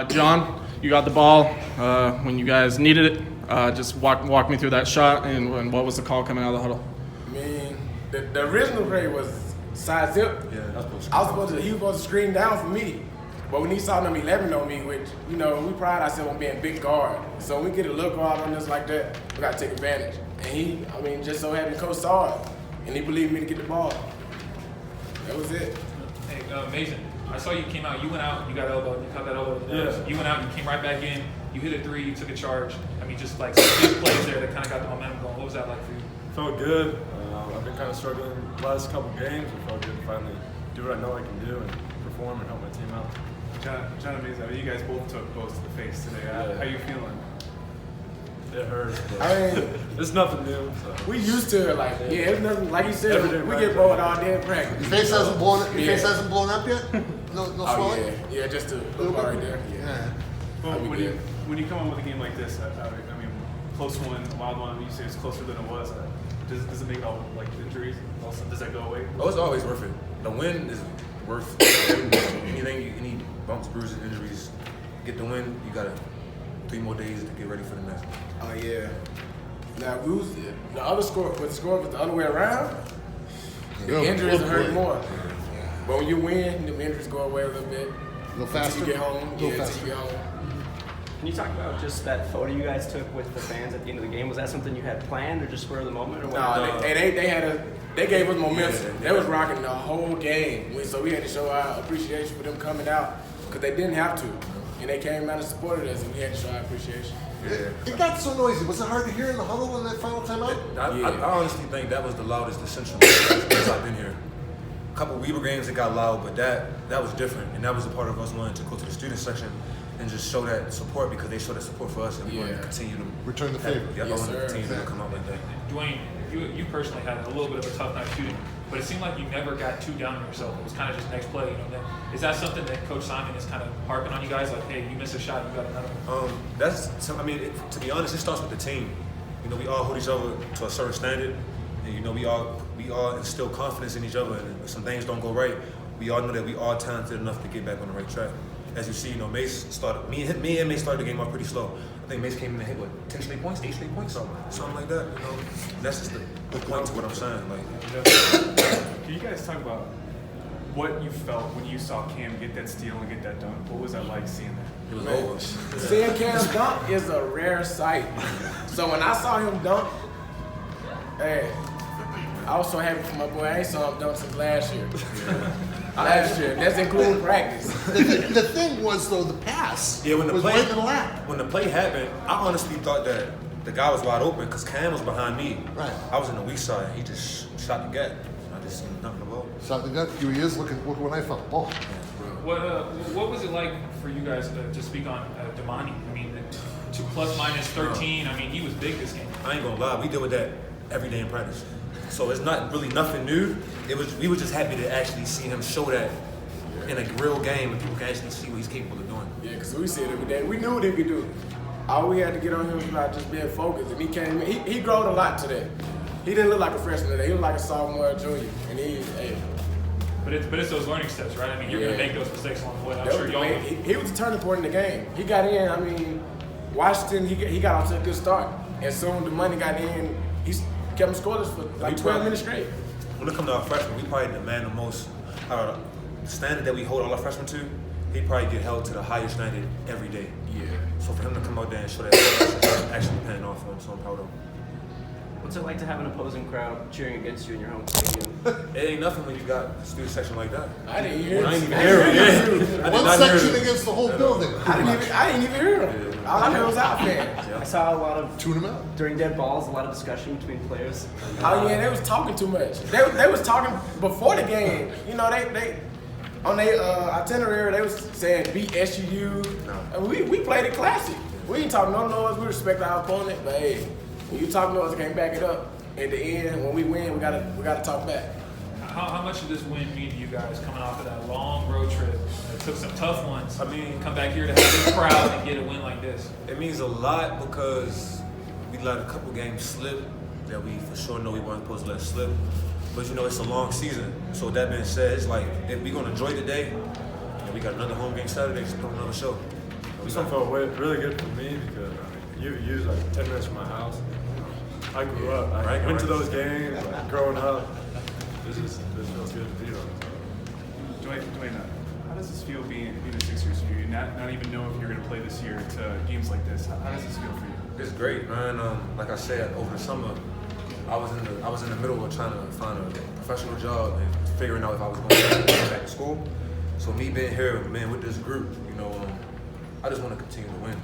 John, you got the ball when you guys needed it. Just walk me through that shot and what was the call coming out of the huddle? I mean, the original play was side zip. Yeah, that's he was supposed to screen down for me. But when he saw number 11 on me, which, we pride ourselves on being big guard. So when we get a look guard on us like that, we got to take advantage. And just so happened Coach saw it, and he believed me to get the ball. That was it. Hey, Maizen, I saw you came out. You went out, you got elbowed, you caught that elbow. Yeah. You went out, you came right back in, you hit a three, you took a charge. I mean, just like some big plays there that kind of got the momentum going. What was that like for you? Felt good. I've been kind of struggling the last couple games. It felt good to finally do what I know I can do and perform and help my team out. John and Maizen, you guys both took blows to the face today. How you feeling? It hurts, but I mean, it's nothing new. So. We used to it. It's nothing. Like you said, we get bowled all day in practice. Your face hasn't blown up yet? No swelling? Yeah, just a little bit right there. Yeah. Well, when you come on with a game like this, I mean, close one, wild one, you say it's closer than it was. Does it make all like injuries? Also, does that go away? Oh, it's always worth it. The win is worth anything. Any bumps, bruises, injuries. Get the win. You got 3 more days to get ready for the next one. Oh yeah. Now the other score, but the score was the other way around. The injuries hurt more. But when you win, the injuries go away a little bit. A little faster. Until you get home. Until you get home. Can you talk about just that photo you guys took with the fans at the end of the game? Was that something you had planned or just spur of the moment? Or what? No, they gave us momentum. They was rocking the whole game. So we had to show our appreciation for them coming out because they didn't have to. And they came out and supported us, and we had to show our appreciation. Yeah. It got so noisy. Was it hard to hear in the huddle in that final timeout? I honestly think that was the loudest Essential since I've been here. A couple Weber games it got loud, but that was different, and that was a part of us wanting to go to the student section and just show that support because they showed that support for us, and we wanted to continue to return the favor. Yeah, I wanted to continue to come out like that. Dwayne, you personally had a little bit of a tough night shooting, but it seemed like you never got too down on yourself. It was kind of just next play. Is that something that Coach Simon is kind of harping on you guys? Like, hey, you missed a shot, you got another one. To be honest, it starts with the team. We all hold each other to a certain standard, and we all instill confidence in each other. And if some things don't go right, we all know that we are talented enough to get back on the right track. As you see, Mace started. Me and Mace started the game off pretty slow. I think Mace came in and hit 10 straight points, 8 straight points, something like that. That's just the point to what I'm saying. Can you guys talk about what you felt when you saw Cam get that steal and get that dunk? What was that like seeing that? It was over. Seeing Cam dunk is a rare sight. So when I saw him dunk, hey, I was so happy for my boy. I ain't saw him dunk since last year. That's including practice. The thing was, though, the pass was right in the lap. When the play happened, I honestly thought that the guy was wide open because Cam was behind me. Right. I was in the weak side, and he just shot the gap. I just seen nothing about it. Shot the gut. Here he is. Look when I felt the ball. What was it like for you guys to speak on Damani? I mean, to plus minus 13. I mean, he was big this game. I ain't gonna lie, we deal with that every day in practice. So it's not really nothing new. We were just happy to actually see him show that in a real game, and people can actually see what he's capable of doing. Yeah, because we see it every day. We knew what he could do. All we had to get on him was about just being focused, and he came in. He growed a lot today. He didn't look like a freshman today. He looked like a sophomore or junior, and But it's those learning steps, right? I mean, you're gonna make those mistakes along the way. I'm sure y'all. He was the turning point in the game. He got in. I mean, Washington. He got off to a good start, and soon the money got in. He kept him scoreless for like 12 minutes straight. When it comes to our freshmen, we probably demand the most. The standard that we hold all our freshmen to, he probably get held to the highest standard every day. Yeah. So for him to come out there and show that it's actually paying off for him, so I'm proud of him. What's it like to have an opposing crowd cheering against you in your home stadium? It ain't nothing when you got a student section like that. I didn't hear it. I didn't even hear it. One section against the whole building. I didn't even hear him. All I heard was out there. I saw a lot of tune them out during dead balls. A lot of discussion between players. Oh yeah, they was talking too much. They was talking before the game. They on their itinerary they was saying beat SUU. And we played it classy. We ain't talking no noise. We respect our opponent, but hey, when you talk noise, I can't back it up. At the end, when we win, we gotta talk back. How much did this win mean to you guys coming off of that long road trip? It took some tough ones. I mean, come back here to have this crowd and get a win like this. It means a lot because we let a couple games slip that we for sure know we weren't supposed to let slip. But it's a long season. So with that being said, it's like if we're gonna enjoy the day, and we got another home game Saturday, just put on another show. This one felt really good for me because you use like 10 minutes from my house. I grew up. I went to those games growing up. This feels good to be on. Dwayne, how does this feel being a Sixers for you? Not even know if you're going to play this year to games like this. How does this feel for you? It's great, man. Like I said, over the summer, I was in the middle of trying to find a professional job and figuring out if I was going to go back to school. So me being here, man, with this group, I just want to continue to win.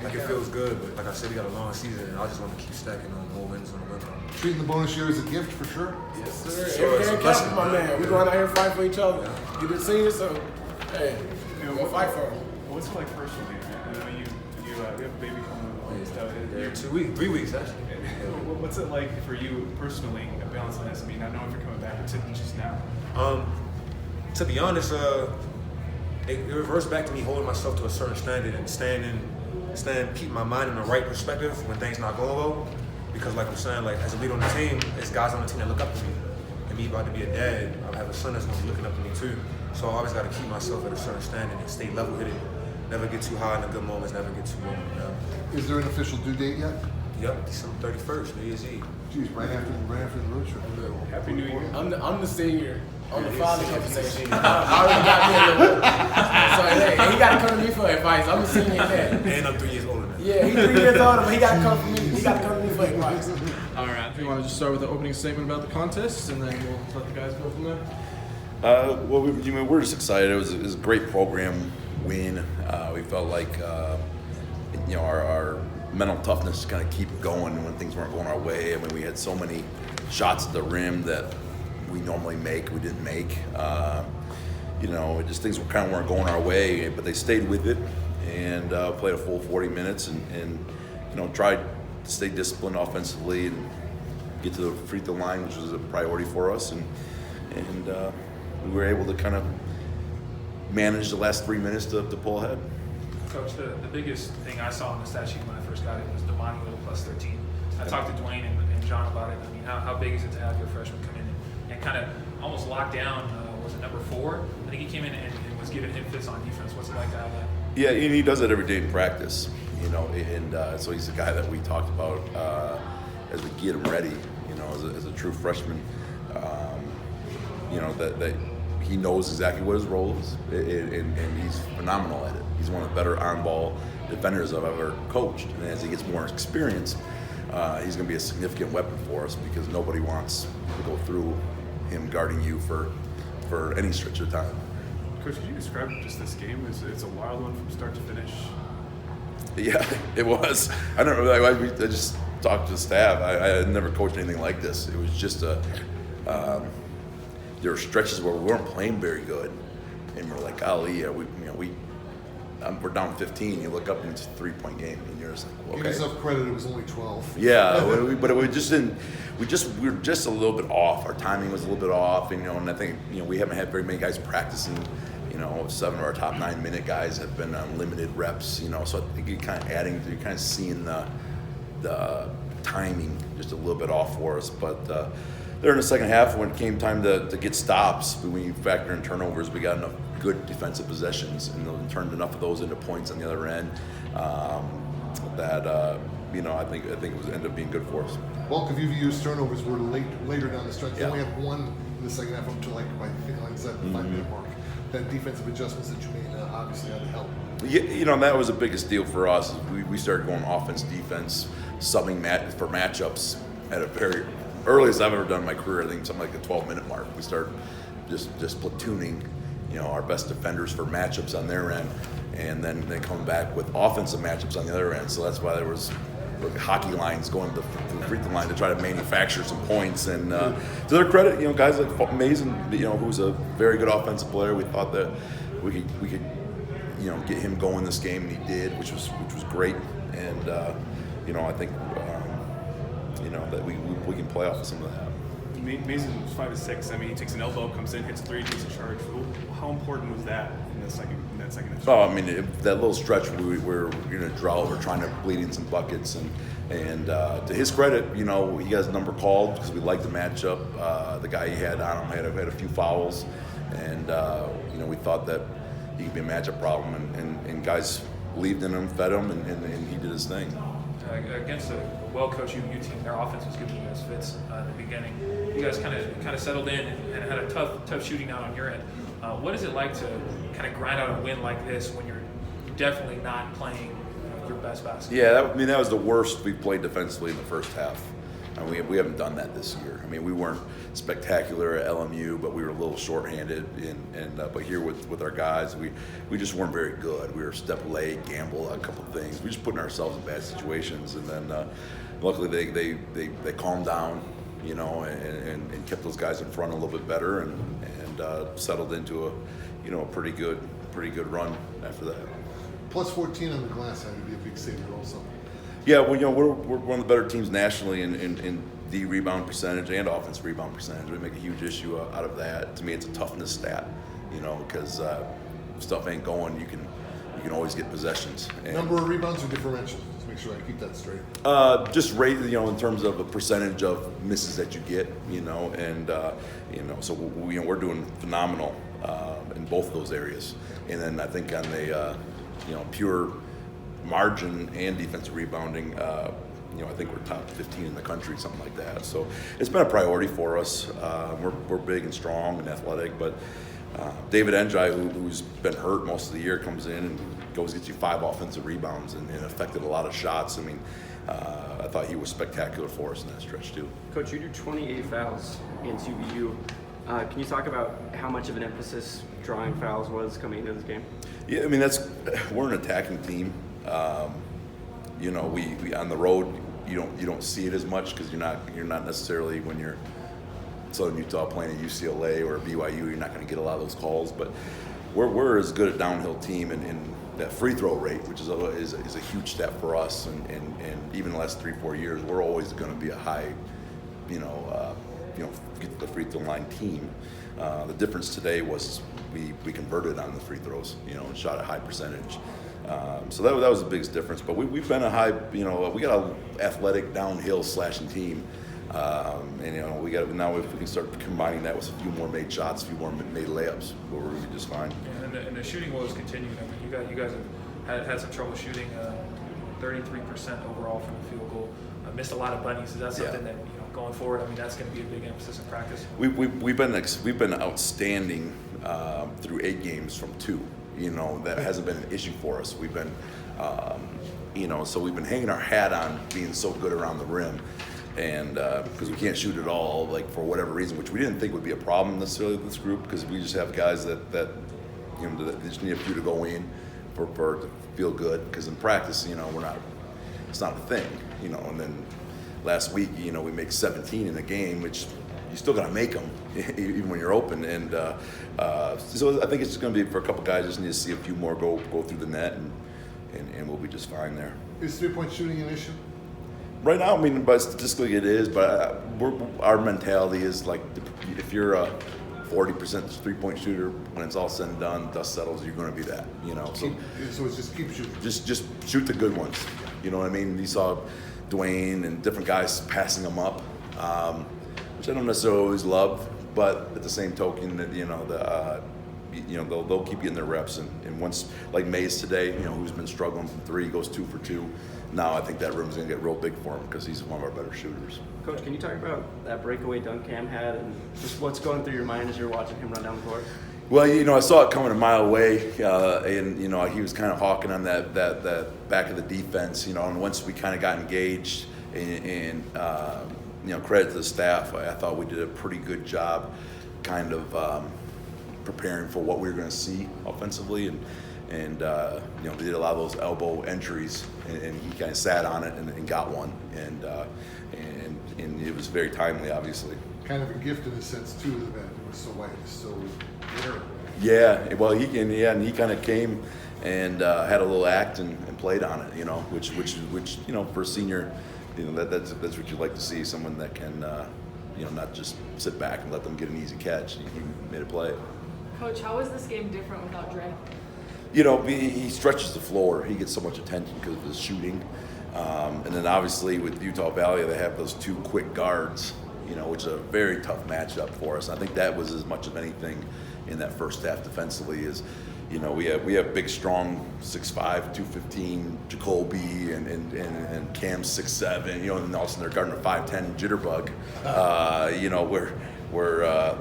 Like it feels good, but like I said, we got a long season, and I just want to keep stacking on more wins on the win column. Treating the bonus year as a gift for sure. Yes, sir. Sure, Every game counts, my man. We going out here and fight for each other. You done seen it, so hey, we'll fight for them. What's it like personally? I know you have a baby coming along and stuff. Yeah, 2 weeks, 3 weeks actually. What's it like for you personally, balancing this? I mean, not knowing if you're coming back to just now. To be honest, it reverts back to me holding myself to a certain standard and keep my mind in the right perspective when things not going well. Because like I'm saying, like as a leader on the team, there's guys on the team that look up to me. And me about to be a dad, I have a son that's gonna be looking up to me too. So I always gotta keep myself at a certain standard and stay level-headed. Never get too high in the good moments, never get too low. Is there an official due date yet? Yep, December 31st, New Year's Eve. Geez, right after the road trip. Happy New Year. I'm the senior on the father conversation. I already got me. So hey, he got to come to me for advice. I'm the senior in that. And I'm 3 years older than Yeah, he's 3 years older, but he got to come for me. He got to come to me for advice. All right. You want to just start with the opening statement about the contest, and then we'll let the guys go from there? Well, we're just excited. It was a great program win. We felt like our mental toughness to kind of keep going when things weren't going our way. I mean, we had so many shots at the rim that we normally make, we didn't make. Just things weren't going our way, but they stayed with it and played a full 40 minutes and tried to stay disciplined offensively and get to the free throw line, which was a priority for us, and we were able to kind of manage the last 3 minutes to pull ahead. Coach, the biggest thing I saw on the stat sheet when I first got it was Dwayne with a plus 13. I talked to Dwayne and John about it. I mean, how big is it to have your freshman come in and kind of almost lock down, was it number 4? I think he came in and was giving him fits on defense. What's it like to have that? Yeah, and he does that every day in practice, and so he's a guy that we talked about as we get him ready, as a true freshman, that he knows exactly what his role is, and he's phenomenal at it. He's one of the better on-ball defenders I've ever coached, and as he gets more experience, he's going to be a significant weapon for us because nobody wants to go through him guarding you for any stretch of time. Coach, could you describe just this game? It's a wild one from start to finish. Yeah, it was. I don't know. I just talked to the staff. I had never coached anything like this. It was just there were stretches where we weren't playing very good, and we're like, golly, we're down 15. You look up and it's a 3-point game, and you're just like, well, okay. Give yourself credit. It was only 12. Yeah, but we just didn't. We were just a little bit off. Our timing was a little bit off, and I think we haven't had very many guys practicing. 7 of our top 9-minute guys have been on limited reps. So I think you're kind of seeing the timing just a little bit off for us. But there in the second half, when it came time to get stops, when you factor in turnovers, we got enough good defensive possessions and turned enough of those into points on the other end that I think it was ended up being good for us. Bulk of UVU's turnovers were later down the stretch. They Yeah. only had one in the second half up to like I said, the 5-minute mark. That defensive adjustments that you made obviously had to help. Yeah, that was the biggest deal for us. We started going offense, defense, subbing for matchups at a very earliest I've ever done in my career. I think something like the 12-minute mark. We started just platooning, our best defenders for matchups on their end, and then coming back with offensive matchups on the other end. So that's why there was hockey lines going to the free throw line to try to manufacture some points. And to their credit, guys like Maizen, who's a very good offensive player, we thought that we could get him going this game, and he did, which was great. And I think that we can play off of some of that. Maizen was 5-6. I mean, he takes an elbow, comes in, hits a 3, takes a charge. How important was that in that second? Oh, I mean, that little stretch we're in a drought. We're trying to bleed in some buckets, and to his credit, he got his number called because we liked the matchup. The guy he had on him had a few fouls, and we thought that he could be a matchup problem, and guys believed in him, fed him, and he did his thing. Against a well-coached UU team, their offense was giving you guys fits in the beginning. You guys kind of settled in and had a tough shooting out on your end. What is it like to kind of grind out a win like this when you're definitely not playing your best basketball? Yeah, that was the worst we played defensively in the first half. And we haven't done that this year. I mean, we weren't spectacular at LMU, but we were a little shorthanded. But here with our guys, we just weren't very good. We were step late, gamble, a couple of things. We just putting ourselves in bad situations. And then luckily they calmed down, and kept those guys in front a little bit better, and settled into a pretty good run after that. Plus 14 on the glass had to be a big savior also. Yeah, well, we're one of the better teams nationally in the rebound percentage and offensive rebound percentage. We make a huge issue out of that. To me, it's a toughness stat, because if stuff ain't going, you can always get possessions. And number of rebounds or differential? Let's make sure I keep that straight. Just rate, in terms of a percentage of misses that you get, so we're doing phenomenal in both of those areas. And then I think on the pure margin and defensive rebounding, I think we're top 15 in the country, something like that. So it's been a priority for us. We're big and strong and athletic, but David Njai, who's been hurt most of the year, comes in and gets you 5 offensive rebounds and affected a lot of shots. I mean, I thought he was spectacular for us in that stretch too. Coach, you do 28 fouls against UVU. Can you talk about how much of an emphasis drawing fouls was coming into this game? Yeah, I mean we're an attacking team. We on the road you don't see it as much because you're not necessarily, when you're Southern Utah playing at UCLA or BYU, you're not going to get a lot of those calls. But we're as good a downhill team, and that free throw rate, which is a huge step for us, and even the last 3-4 years, we're always going to be a high, get to the free throw line team. The difference today was we converted on the free throws, and shot a high percentage. So that was the biggest difference. But we've been a high, we got an athletic downhill slashing team. We got now if we can start combining that with a few more made shots, a few more made layups, we're going to be just fine. And the shooting woes continued. I mean, you guys have had some trouble shooting, 33% overall from the field goal. Missed a lot of bunnies. Is that something that going forward? I mean, that's going to be a big emphasis in practice. We've been outstanding through 8 games from 2. That hasn't been an issue for us. We've been, so we've been hanging our hat on being so good around the rim, and because we can't shoot at all, like for whatever reason, which we didn't think would be a problem necessarily with this group, because we just have guys that they just need a few to go in for to feel good. Because in practice, it's not a thing, And then last week, we make 17 in a game, which you still got to make them, even when you're open. And so I think it's just going to be for a couple guys. Just need to see a few more go through the net, and we'll be just fine there. Is 3-point shooting an issue? Right now, I mean, but statistically it is. But our mentality is like, if you're a 40% 3-point shooter, when it's all said and done, dust settles, you're going to be that. So it's just keep shooting. Just shoot the good ones. You know what I mean? You saw Dwayne and different guys passing them up. Which I don't necessarily always love, but at the same token, that they'll keep getting their reps, and once, like Maizen today, who's been struggling from 3, goes 2 for 2. Now I think that room's gonna get real big for him because he's one of our better shooters. Coach, can you talk about that breakaway dunk Cam had, and just what's going through your mind as you're watching him run down the court? Well, I saw it coming a mile away, and he was kind of hawking on that back of the defense, and once we kind of got engaged and credit to the staff. I thought we did a pretty good job kind of preparing for what we were going to see offensively. And we did a lot of those elbow entries, and he kind of sat on it and got one. And it was very timely, obviously. Kind of a gift in a sense, too, that it was so light, so rare. Yeah, well, he kind of came and had a little act and played on it, which for a senior, that's what you'd like to see, someone that can, not just sit back and let them get an easy catch. He made a play. Coach, how is this game different without Dre? He stretches the floor. He gets so much attention because of his shooting. And then obviously with Utah Valley, they have those 2 quick guards, which is a very tough matchup for us. I think that was as much of anything in that first half defensively is, You know, we have big, strong 6'5", 215 Jacoby and Cam 6'7", you know, and all of a sudden they're guarding a 5'10" jitterbug. You know,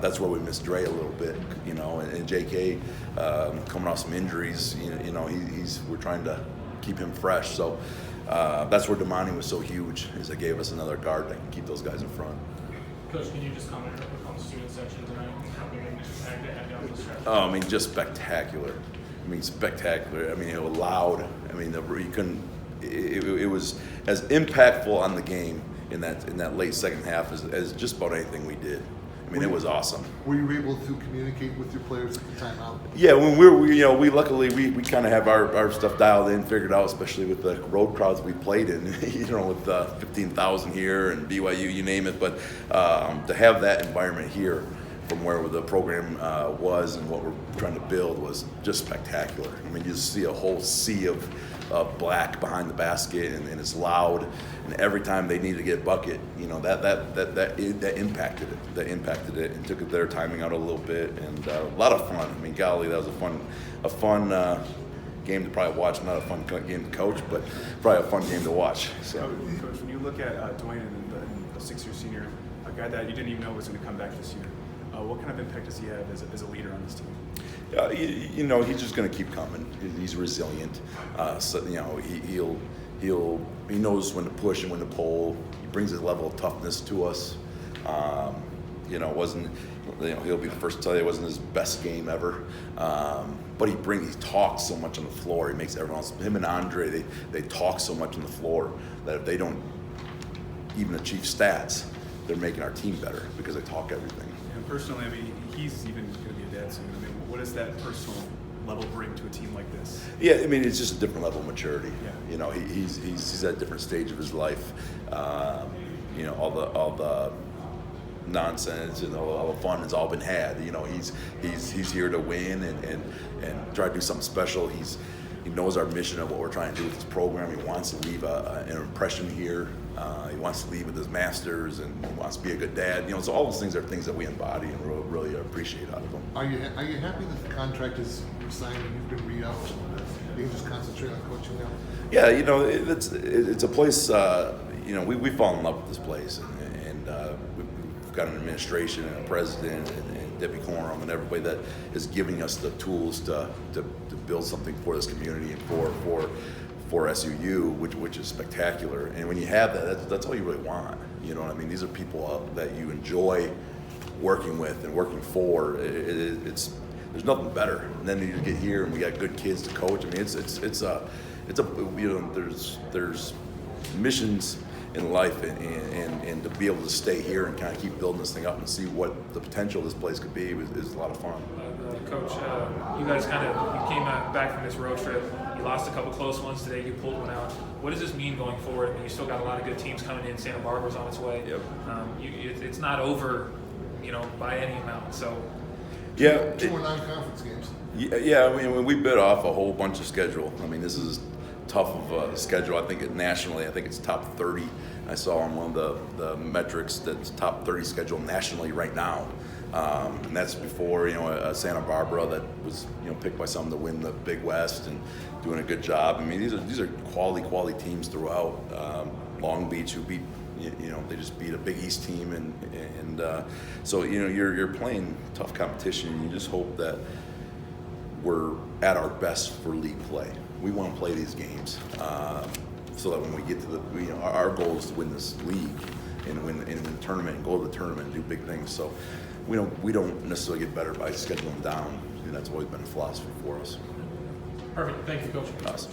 that's where we miss Dre a little bit, you know, and JK coming off some injuries, you know, we're trying to keep him fresh. So that's where Damani was so huge, is it gave us another guard that can keep those guys in front. Coach, can you just comment on the student section tonight? How big an impact they had down the stretch? Oh, I mean, just spectacular. I mean, spectacular. I mean, it was loud. I mean, you couldn't. It was as impactful on the game in that late second half as just about anything we did. I mean, it was awesome. Were you able to communicate with your players at the timeout? Yeah, when we luckily we kind of have our stuff dialed in, figured out, especially with the road crowds we played in, you know, with 15,000 here and BYU, you name it. But to have that environment here, from where the program was and what we're trying to build, was just spectacular. I mean, you just see a whole sea of black behind the basket, and it's loud. And every time they need to get a bucket, you know, that impacted it. That impacted it and took their timing out a little bit, and a lot of fun. I mean, golly, that was a fun game to probably watch. Not a fun game to coach, but probably a fun game to watch. So, Coach, when you look at Dwayne and the 6-year senior, a guy that you didn't even know was going to come back this year, what kind of impact does he have as a leader on this team? you know, he's just going to keep coming. He's resilient. So, you know, he knows when to push and when to pull. He brings a level of toughness to us. You know, he'll be the first to tell you it wasn't his best game ever. But he talks so much on the floor. He makes everyone else. Him and Andre, they talk so much on the floor that if they don't even achieve stats, they're making our team better because they talk everything. And personally, I mean, he's even going to be a dad soon. I mean, what does that personal level bring to a team like this? Yeah, I mean, it's just a different level of maturity. Yeah. You know, he's at a different stage of his life. You know, all the nonsense and all the fun has all been had. You know, he's here to win and try to do something special. He knows our mission of what we're trying to do with this program. He wants to leave an impression here. He wants to leave with his masters, and he wants to be a good dad. You know, so all those things are things that we embody and really appreciate out of him. Are you happy that the contract is signed and you've been re-upped so that you can just concentrate on coaching now? Yeah, you know, it's a place. You know, we fall in love with this place, and we've got an administration and a president and Debbie Corum and everybody that is giving us the tools to build something for this community and for SUU, which is spectacular. And when you have that, that's all you really want. You know what I mean? These are people that you enjoy working with and working for. There's nothing better. And then you get here and we got good kids to coach. I mean, it's a you know, there's missions in life, and to be able to stay here and kind of keep building this thing up and see what the potential of this place could be is a lot of fun. Coach, you guys you came back from this road trip. You lost a couple close ones today. You pulled one out. What does this mean going forward? I mean, you still got a lot of good teams coming in. Santa Barbara's on its way. Yep. It's not over, you know, by any amount. So. Yeah. Two more non-conference games. Yeah, I mean, when we bit off a whole bunch of schedule. I mean, this is tough of a schedule. I think nationally, I think it's top 30. I saw on one of the metrics that's top 30 schedule nationally right now. And that's before, you know, Santa Barbara that was, you know, picked by some to win the Big West and doing a good job. I mean, these are quality teams throughout. Long Beach, who beat, you know, they just beat a Big East team, and so, you know, you're playing tough competition, and you just hope that we're at our best for league play. We want to play these games so that when we get to the, you know, our goal is to win this league and win the tournament and go to the tournament and do big things. So we don't necessarily get better by scheduling down, and that's always been a philosophy for us. Perfect. Thank you, Coach. Awesome.